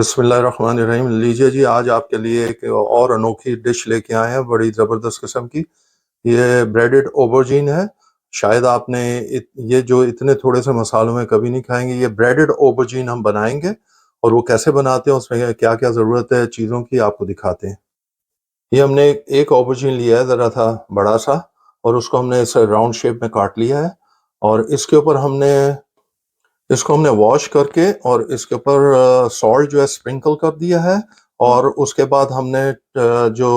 बिस्मिल्लाहिर्रहमानिर्रहीम। लीजिए जी, आज आपके लिए एक और अनोखी डिश लेके आए हैं, बड़ी ज़बरदस्त किस्म की। ये ब्रेडेड ऑबरजीन है। शायद आपने ये जो इतने थोड़े से मसालों में कभी नहीं खाएंगे। ये ब्रेडेड ऑबरजीन हम बनाएंगे और वो कैसे बनाते हैं, उसमें क्या क्या ज़रूरत है चीज़ों की, आपको दिखाते हैं। ये हमने एक ऑबरजीन लिया है, ज़रा था बड़ा सा, और उसको हमने इस राउंड शेप में काट लिया है। और इसके ऊपर इसको हमने वॉश करके और इसके ऊपर सॉल्ट जो है स्प्रिंकल कर दिया है। और उसके बाद हमने जो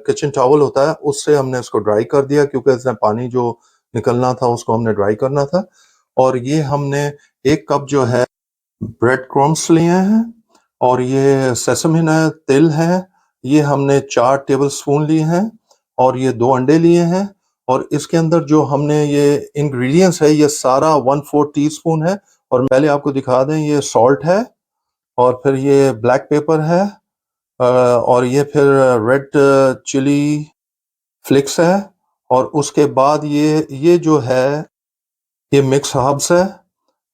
किचन टॉवल होता है उससे हमने इसको ड्राई कर दिया, क्योंकि इसमें पानी जो निकलना था उसको हमने ड्राई करना था। और ये हमने 1 कप जो है ब्रेड क्रम्स लिए हैं, और ये सेसमिन है, तिल है। ये हमने 4 टेबल स्पून लिए हैं, और ये 2 अंडे लिए हैं। और इसके अंदर जो हमने ये इंग्रेडिएंट्स है, ये सारा 1/4 टीस्पून है। और पहले आपको दिखा दें, ये सॉल्ट है, और फिर ये ब्लैक पेपर है, और ये फिर रेड चिली फ्लिक्स है। और उसके बाद ये जो है ये मिक्स हर्ब्स है,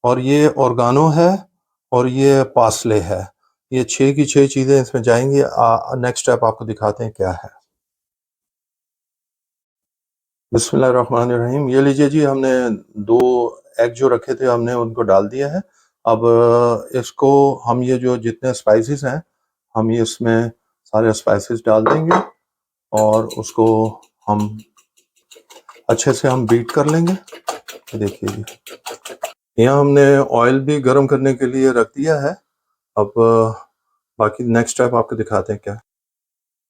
और ये ऑर्गानो है, और ये पार्सले है। ये 6 की 6 चीज़ें इसमें जाएंगी। नेक्स्ट स्टेप आपको दिखाते हैं क्या है। बिस्मिल्लाहिर्रहमानिर्रहीम। ये लीजिए जी, हमने 2 एग जो रखे थे हमने उनको डाल दिया है। अब इसको हम ये जो जितने स्पाइसेस हैं हम ये इसमें सारे स्पाइसेस डाल देंगे, और उसको हम अच्छे से हम बीट कर लेंगे। ये देखिए जी, यहाँ हमने ऑयल भी गर्म करने के लिए रख दिया है। अब बाकी नेक्स्ट स्टेप आपको दिखाते हैं क्या।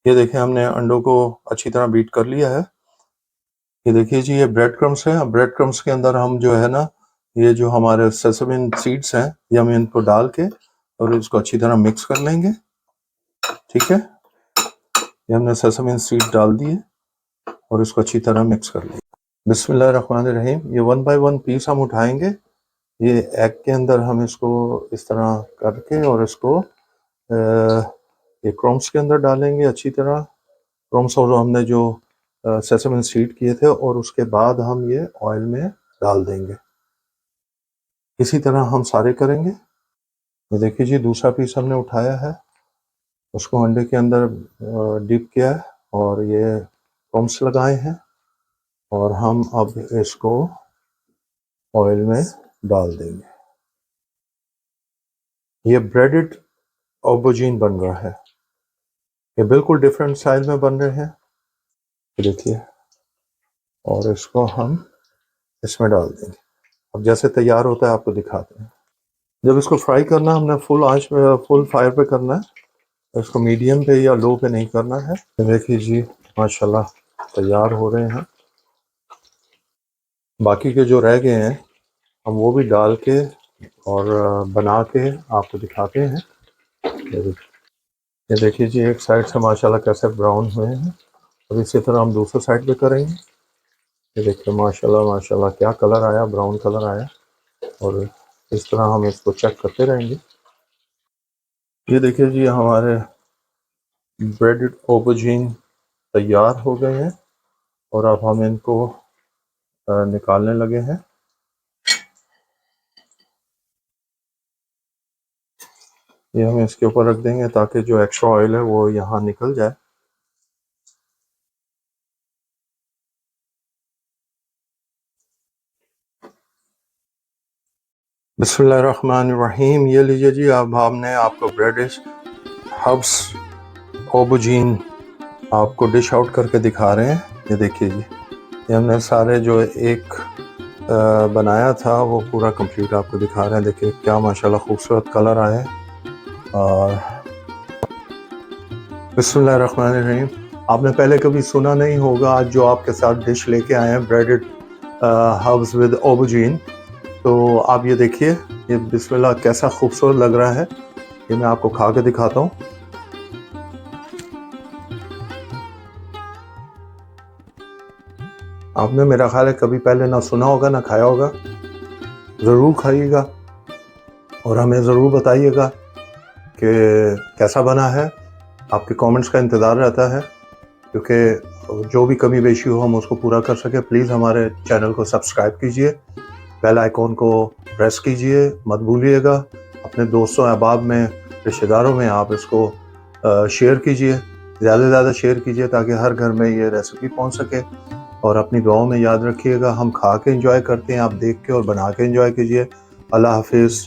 ये देखिए, हमने अंडों को अच्छी तरह बीट कर लिया है। ये देखिए जी, ये ब्रेड क्रम्स है। ब्रेड क्रम्स के अंदर हम जो है ना, ये जो हमारे सेसमिन सीड्स हैं ये हम इनको डाल के और इसको अच्छी तरह मिक्स कर लेंगे। ठीक है, ये हमने सेसमिन सीड डाल दिए और इसको अच्छी तरह मिक्स कर लिया। बिस्मिल्लाहिर्रहमानिर्रहीम। ये 1 बाय 1 पीस हम उठाएंगे। ये एग के अंदर हम इसको इस तरह करके और इसको ये क्रम्स के अंदर डालेंगे अच्छी तरह। क्रम्स और हमने जो सेसमिन सीड किए थे, और उसके बाद हम ये ऑयल में डाल देंगे। इसी तरह हम सारे करेंगे। ये देखिए जी, दूसरा पीस हमने उठाया है, उसको अंडे के अंदर डिप किया है और ये क्रम्स लगाए हैं, और हम अब इसको ऑयल में डाल देंगे। ये ब्रेडेड ऑबरजीन बन रहा है। ये बिल्कुल डिफरेंट स्टाइल में बन रहे हैं, देखिए। और इसको हम इसमें डाल देंगे। अब जैसे तैयार होता है आपको दिखाते हैं। जब इसको फ्राई करना हमने फुल आंच में, फुल फायर पे करना है, इसको मीडियम पे या लो पे नहीं करना है। देखिए जी, माशाल्लाह तैयार हो रहे हैं। बाकी के जो रह गए हैं हम वो भी डाल के और बना के आपको दिखाते हैं। ये देखिए जी, एक साइड से माशाल्लाह कैसे ब्राउन हुए हैं, और इसी तरह हम दूसरे साइड पे करेंगे। ये देखिए माशाल्लाह माशाल्लाह क्या कलर आया, ब्राउन कलर आया। और इस तरह हम इसको चेक करते रहेंगे। ये देखिए जी, हमारे ब्रेडेड ऑबरजीन तैयार हो गए हैं, और अब हम इनको निकालने लगे हैं। ये हम इसके ऊपर रख देंगे ताकि जो एक्स्ट्रा ऑयल है वो यहाँ निकल जाए। बिस्मिल्लाहिर्रहमानिर्रहीम। ये लीजिए जी, अब हमने आपको ब्रेडिश हब्स ऑबरजीन आपको डिश आउट करके दिखा रहे हैं। ये देखिए जी, ये हमने सारे जो एक बनाया था वो पूरा कंप्लीट आपको दिखा रहे हैं। देखिए क्या माशाल्लाह खूबसूरत कलर आए हैं। और बिस्मिल्लाहिर्रहमानिर्रहीम। आपने पहले कभी सुना नहीं होगा, आज जो आपके साथ डिश लेके आए हैं ब्रेडेड हब्स विद ऑबरजीन। तो आप ये देखिए, ये बिस्मिल्लाह कैसा खूबसूरत लग रहा है। ये मैं आपको खा के दिखाता हूँ। आपने मेरा ख्याल है कभी पहले ना सुना होगा ना खाया होगा। ज़रूर खाइएगा और हमें ज़रूर बताइएगा कि कैसा बना है। आपके कमेंट्स का इंतज़ार रहता है, क्योंकि जो भी कमी बेशी हो हम उसको पूरा कर सके। प्लीज़ हमारे चैनल को सब्सक्राइब कीजिए, बेल आइकॉन को प्रेस कीजिए, मत भूलिएगा। अपने दोस्तों अहबाब में रिश्तेदारों में आप इसको शेयर कीजिए, ज़्यादा से ज़्यादा शेयर कीजिए ताकि हर घर में ये रेसिपी पहुंच सके। और अपनी दुआओं में याद रखिएगा। हम खा के एंजॉय करते हैं, आप देख के और बना के एंजॉय कीजिए। अल्लाह हाफिज़।